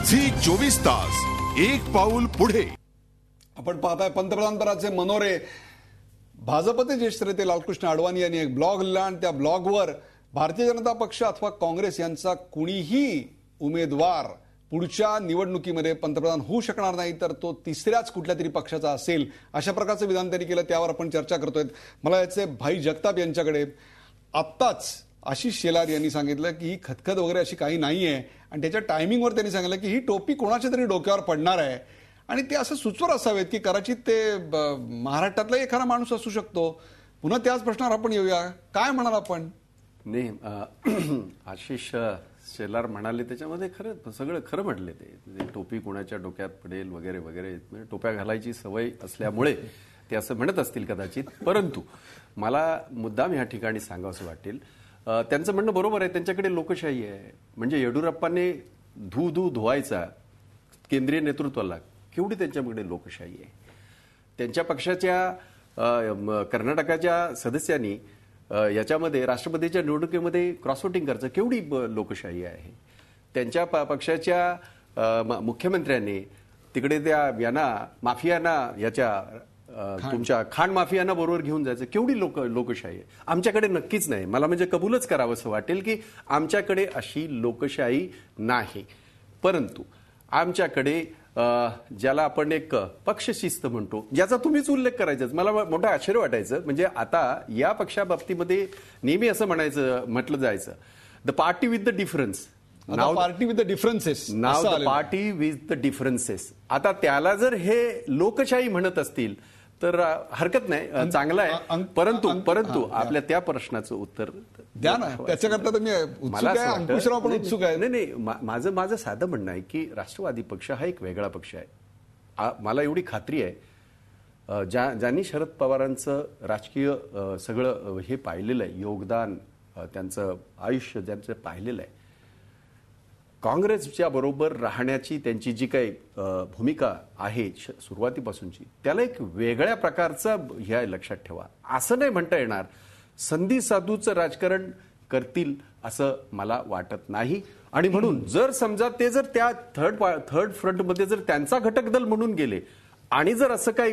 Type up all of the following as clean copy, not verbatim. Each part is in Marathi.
झी 24 तास एक पाऊल पुढे. आपण पाहताय पंतप्रधानपदाचे मनोरे. भाजपचे ज्येष्ठ नेते लालकृष्ण अडवाणी यांनी एक ब्लॉग लिहिला आणि त्या ब्लॉगवर भारतीय जनता पक्ष अथवा काँग्रेस यांचा कुणीही उमेदवार पुढच्या निवडणुकीमध्ये पंतप्रधान होऊ शकणार नाही, तर तो तिसऱ्याच कुठल्या तरी पक्षाचा असेल, अशा प्रकारचं विधान त्यांनी केलं. त्यावर आपण चर्चा करतोय. मला याचे भाई जगताप यांच्याकडे. आत्ताच आशिष शेलार यांनी सांगितलं की ही खतखत वगैरे अशी काही नाहीये आणि त्याच्या टायमिंगवर त्यांनी सांगितलं की ही टोपी कोणाच्या तरी डोक्यावर पडणार आहे आणि ते असं सुचवर असावेत की कदाचित ते महाराष्ट्रातला एखादा माणूस असू शकतो. पुन्हा त्याच प्रश्नावर आपण येऊया. काय म्हणाल आपण? नाही, आशिष शेलार म्हणाले त्याच्यामध्ये खरं सगळं खरं म्हटले. ते टोपी कोणाच्या डोक्यात पडेल वगैरे वगैरे, म्हणजे टोप्या घालायची सवय असल्यामुळे ते असं म्हणत असतील कदाचित. परंतु मला मुद्दाम ह्या ठिकाणी सांगावंसं वाटेल, त्यांचं म्हणणं बरोबर आहे. त्यांच्याकडे लोकशाही आहे. म्हणजे येडियुरप्पाने धुवायचा केंद्रीय नेतृत्वाला, केवढी त्यांच्याकडे लोकशाही आहे. त्यांच्या पक्षाच्या कर्नाटकाच्या सदस्यांनी याच्यामध्ये राष्ट्रपतीच्या निवडणुकीमध्ये क्रॉस वोटिंग करायचं, केवढी लोकशाही आहे. त्यांच्या पक्षाच्या मुख्यमंत्र्यांनी तिकडे त्या यांना माफियांना, याच्या तुमच्या खाण माफियांना बरोबर घेऊन जायचं, केवढी लोकशाही आहे. आमच्याकडे नक्कीच नाही. मला म्हणजे कबूलच करावं असं वाटेल की आमच्याकडे अशी लोकशाही नाही. परंतु आमच्याकडे ज्याला आपण एक पक्षशिस्त म्हणतो, ज्याचा तुम्हीच उल्लेख करायचाच, मला मोठं आश्चर्य वाटायचं. म्हणजे आता या पक्षाबाबतीमध्ये नेहमी असं म्हटलं जायचं, the party with the difference. Now party with the differences. Now the party with the differences. आता त्याला जर हे लोकशाही म्हणत असतील तर हरकत नाही, चांगलं आहे. परंतु आपल्या त्या प्रश्नाचं उत्तर द्या ना. त्याच्याकरता तर मी अंकुशराव पण उत्सुक आहे. नाही, माझं साधं म्हणणं आहे की राष्ट्रवादी पक्ष हा एक वेगळा पक्ष आहे. मला एवढी खात्री आहे, ज्यांनी शरद पवारांचं राजकीय सगळं हे पाहिलेलं आहे, योगदान, त्यांचं आयुष्य ज्यांचं पाहिलेलं आहे, काँग्रेसच्या बरोबर राहण्याची त्यांची जी काही भूमिका आहे सुरुवातीपासूनची, त्याला एक वेगळ्या प्रकारचा ह्या लक्षात ठेवा. असं नाही म्हणता येणार संधी साधूचं राजकारण करतील असं मला वाटत नाही. आणि म्हणून जर समजा ते जर त्या थर्ड फ्रंटमध्ये जर त्यांचा घटक दल म्हणून गेले आणि जर असं काही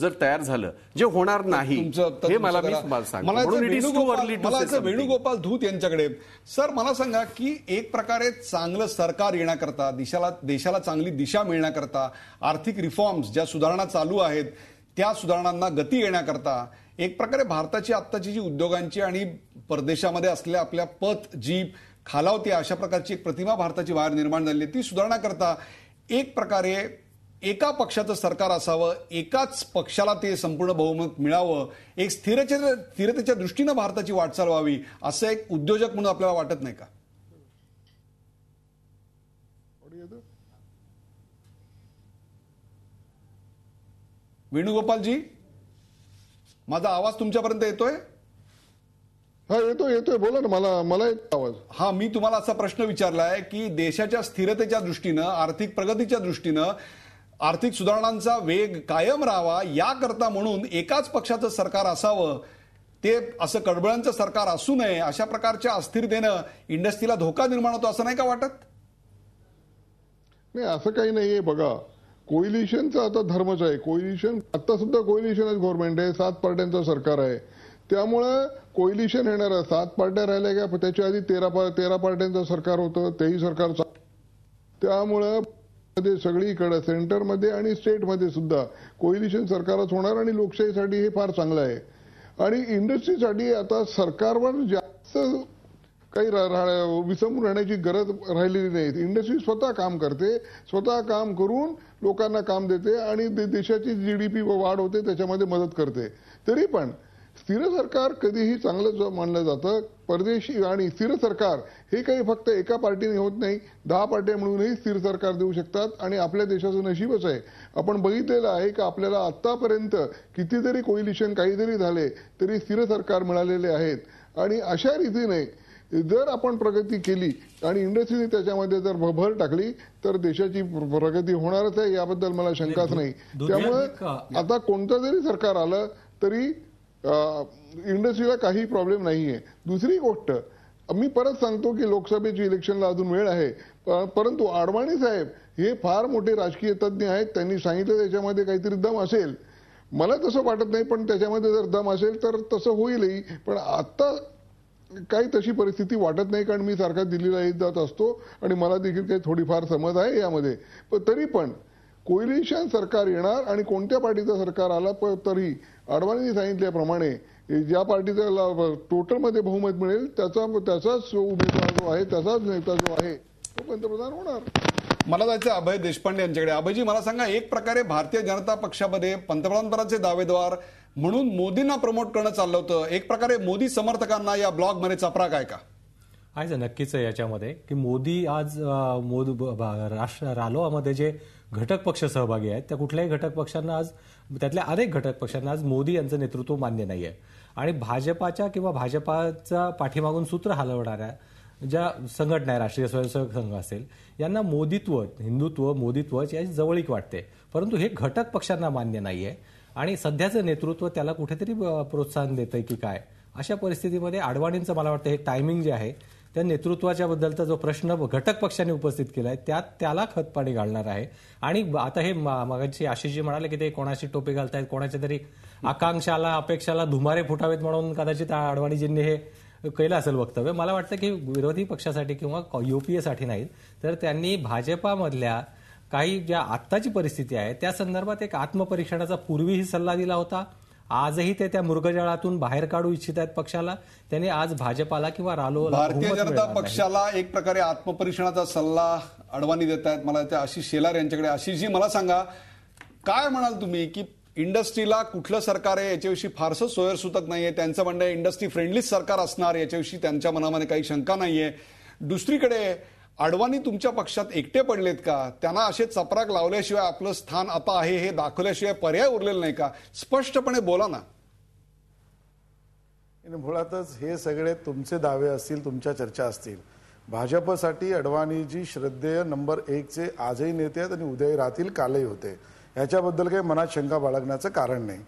जर तयार झालं, जे होणार नाही, हे मला वेणुगोपाल धूत यांच्याकडे. सर, मला सांगा की एक प्रकारे चांगलं सरकार येण्याकरता, देशाला चांगली दिशा मिळण्याकरता, आर्थिक रिफॉर्म्स ज्या सुधारणा चालू आहेत त्या सुधारणांना गती येण्याकरता, एक प्रकारे भारताची आत्ताची जी उद्योगांची आणि परदेशामध्ये असलेल्या आपल्या पत जी खालावते अशा प्रकारची एक प्रतिमा भारताची बाहेर निर्माण झाली, ती सुधारण्याकरता एक प्रकारे एका पक्षाचं सरकार असावं, एकाच पक्षाला ते संपूर्ण बहुमत मिळावं, एक स्थिरतेच्या दृष्टीनं भारताची वाटचाल व्हावी, असं एक उद्योजक म्हणून आपल्याला वाटत नाही का? वेणुगोपालजी, माझा आवाज तुमच्यापर्यंत येतोय? हा, येतोय. बोला ना. मला येतो आवाज. हा, मी तुम्हाला असा प्रश्न विचारलाय की देशाच्या स्थिरतेच्या दृष्टीनं, आर्थिक प्रगतीच्या दृष्टीनं, आर्थिक सुधारणांचा वेग कायम राहावा याकरता म्हणून एकाच पक्षाचं सरकार असावं, ते असं कडबळांचं सरकार असू नये, अशा प्रकारच्या अस्थिरतेनं इंडस्ट्रीला धोका निर्माण होतो असं नाही का वाटत? नाही, असं काही नाहीये. बघा, कोइलिशनचा आता धर्मच आहे. कोइलिशन आता सुद्धा कोइलिशनच गव्हर्नमेंट आहे, 7 पार्ट्यांचं सरकार आहे. त्यामुळं कोइलिशन येणार आहे. 7 पार्ट्या राहिल्या का त्याच्या आधी 13 पार्ट्यांचं सरकार होतं, तेही सरकार. त्यामुळं सगळीकडे सेंटरमध्ये आणि स्टेटमध्ये सुद्धा कोइलिशन सरकारच होणार आणि लोकशाहीसाठी हे फार चांगलं आहे. आणि इंडस्ट्रीसाठी आता सरकारवर जास्त काही विसंबून राहण्याची गरज राहिलेली नाही. इंडस्ट्री स्वतः काम करते, स्वतः काम करून लोकांना काम देते आणि देशाची GDP वाढ होते, त्याच्यामध्ये मदत करते. तरी पण स्थिर सरकार कधीही चांगलं मानलं जातं. परदेशी आणि स्थिर सरकार हे काही फक्त एका पार्टीने होत नाही, 10 पार्ट्या मिळूनही स्थिर सरकार देऊ शकतात. आणि आपल्या देशाचं नशीबच आहे, आपण बघितलेलं आहे की आपल्याला आतापर्यंत किती जरी कोइलिशन काही जरी झाले तरी स्थिर सरकार मिळालेले आहेत. आणि अशा रीतीने जर आपण प्रगती केली आणि इंडस्ट्रीने त्याच्यामध्ये जर भर टाकली तर देशाची प्रगती होणारच आहे, याबद्दल मला शंकाच नाही. त्यामुळे आता कोणतं जरी सरकार आलं तरी इंडस्ट्रीला काही प्रॉब्लेम नाहीये. दुसरी गोष्ट, मी परत सांगतो की लोकसभेची इलेक्शनला अजून वेळ आहे, परंतु अडवाणी साहेब हे फार मोठे राजकीय तज्ज्ञ आहेत. त्यांनी सांगितलं त्याच्यामध्ये काहीतरी दम असेल. मला तसं वाटत नाही, पण त्याच्यामध्ये जर दम असेल तर तसं होईलही. पण आता काही तशी परिस्थिती वाटत नाही, कारण मी सारखा दिल्लीला येत जात असतो आणि मला देखील काही थोडीफार समज आहे यामध्ये. पण तरी पण कोलिशन सरकार येणार आणि कोणत्या पार्टीचं सरकार आला तरी अडवाणींनी सांगितल्याप्रमाणे ज्या पार्टीचा टोटलमध्ये बहुमत मिळेल त्याचाच उमेदवार जो आहे, त्याचाच नेता जो आहे तो पंतप्रधान होणार. मला जायचं अभय देशपांडे यांच्याकडे. अभयजी, मला सांगा, एक प्रकारे भारतीय जनता पक्षामध्ये पंतप्रधानपदाचे दावेदार म्हणून मोदींना प्रमोट करणं चाललं होतं. एक प्रकारे मोदी समर्थकांना या ब्लॉगमध्ये चपराक आहे का? आहे नक्कीच आहे याच्यामध्ये की मोदी आज रालोआमध्ये जे घटक पक्ष सहभागी आहेत त्या कुठल्याही घटक पक्षांना आज, त्यातल्या अनेक घटक पक्षांना आज मोदी यांचं नेतृत्व मान्य नाहीये. आणि भाजपाच्या किंवा भाजपाचा पाठीमागून सूत्र हलवणाऱ्या ज्या संघटना आहे, राष्ट्रीय स्वयंसेवक संघ असेल, यांना मोदीत्व, हिंदुत्व, मोदीत्व याची जवळीक वाटते. परंतु हे घटक पक्षांना मान्य नाहीये आणि सध्याचं नेतृत्व त्याला कुठेतरी प्रोत्साहन देतंय की काय. अशा परिस्थितीमध्ये अडवाणींचं मला वाटतं हे टायमिंग जे आहे त्या नेतृत्वाच्या बद्दलचा जो प्रश्न घटक पक्षांनी उपस्थित केलाय त्याला खतपाणी घालणार आहे. आणि आता हे मगाशी आशिषजी म्हणाले की ते कोणाची टोपी घालतायत, कोणाच्या तरी आकांक्षाला, अपेक्षाला धुमारे फुटावेत म्हणून कदाचित अडवाणीजींनी हे केलं असेल वक्तव्य. मला वाटतं की विरोधी पक्षासाठी किंवा युपीएसाठी नाही, तर त्यांनी भाजपामधल्या काही ज्या आत्ताची परिस्थिती आहे त्या संदर्भात एक आत्मपरीक्षणाचा पूर्वीही सल्ला दिला होता. आजही ते त्या मृगजळातून बाहेर काढू इच्छित आहेत पक्षाला. त्यांनी आज भाजपाला किंवा रालोला, भारतीय जनता पक्षाला एक प्रकारे आत्मपरीक्षणाचा सल्ला अडवाणी देत आहेत. मला त्या आशिष शेलार यांच्याकडे. आशिषजी, मला सांगा, काय म्हणाल तुम्ही की इंडस्ट्रीला कुठलं सरकार आहे याच्याविषयी फारसं सोयरसूतक नाहीये. त्यांचं म्हणणं आहे इंडस्ट्री फ्रेंडलीच सरकार असणार, याच्याविषयी त्यांच्या मनामध्ये काही शंका नाहीये. दुसरीकडे अडवाणी तुमच्या पक्षात एकटे पडलेत का? त्यांना असे चपराक लावल्याशिवाय आपलं स्थान आता आहे हे दाखवल्याशिवाय पर्याय उरलेला नाही का? स्पष्टपणे बोला ना. मुळातच हे सगळे तुमचे दावे असतील, तुमच्या चर्चा असतील. भाजपसाठी अडवाणीजी श्रद्धेय नंबर 1चे आजही नेते आहेत आणि उद्याही राहतील, कालही होते. याच्याबद्दल काही मनात शंका बाळगण्याचं कारण नाही.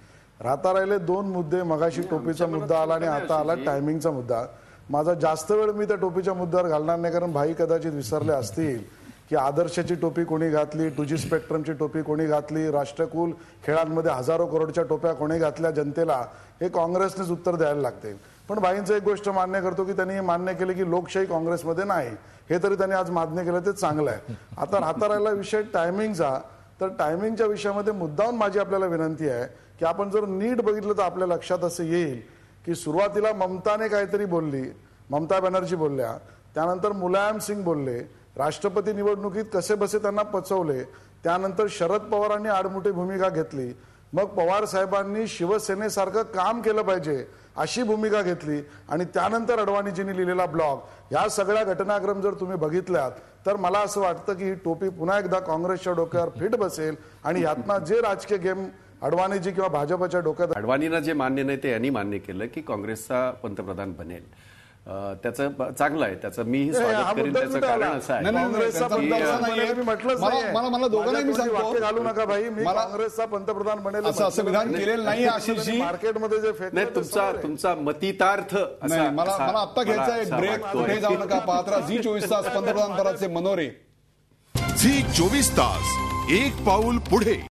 राहता राहिले दोन मुद्दे. मगाशी टोपीचा मुद्दा आला आणि आता आला टायमिंगचा मुद्दा. माझा जास्त वेळ मी त्या टोपीच्या मुद्द्यावर घालणार नाही, कारण भाई कदाचित विसरले असतील की आदर्शची टोपी कोणी घातली, 2G स्पेक्ट्रमची टोपी कोणी घातली, राष्ट्रकुल खेळांमध्ये हजारो करोडच्या टोप्या कोणी घातल्या जनतेला, हे काँग्रेसनेच उत्तर द्यायला लागते. पण भाईंचं एक गोष्ट मान्य करतो की त्यांनी मान्य केले की लोकशाही काँग्रेसमध्ये नाही. हे तरी त्यांनी आज मान्य केलं, ते चांगलं आहे. आता राहता राहिला विषय टायमिंगचा. तर टायमिंगच्या विषयामध्ये मुद्दाहून माझी आपल्याला विनंती आहे की आपण जर नीट बघितलं तर आपल्या लक्षात असं येईल की सुरुवातीला ममताने काहीतरी बोलली, ममता बॅनर्जी बोलल्या, त्यानंतर मुलायम सिंग बोलले, राष्ट्रपती निवडणुकीत कसे बसे त्यांना पचवले, त्यानंतर शरद पवारांनी आडमुठी भूमिका घेतली, मग पवार साहेबांनी शिवसेनेसारखं काम केलं पाहिजे अशी भूमिका घेतली, आणि त्यानंतर अडवाणीजींनी लिहिलेला ब्लॉग. या सगळ्या घटनाक्रम जर तुम्ही बघितल्यात तर मला असं वाटतं की ही टोपी पुन्हा एकदा काँग्रेसच्या डोक्यावर फिट बसेल आणि यातनं जे राजकीय गेम अडवाणीजी किंवा भाजपच्या डोक्यात. अडवाणींना जे मान्य नाही ते यांनी मान्य केलं की काँग्रेसचा पंतप्रधान बनेल. त्याचं चांगलं आहे, त्याचं मीही स्वागत करेन. त्याचं कारण असं आहे, काँग्रेसचा पंतप्रधान बनेल मी म्हटलंच मला दोघांनाही मी सांगतो, वाक्य घालू नका भाई, मी काँग्रेसचा पंतप्रधान बनेल असं विधान केलेलं नाही. आशिषजी, मार्केटमध्ये जे फेक नाही, तुमचा मतितार्थ मला आता घ्यायचा एक ब्रेक. कुठे जाऊ नका, पाहत राहा झी 24 तास पंतप्रधान पदाचे मनोरे. झी 24 तास, एक पाऊल पुढे.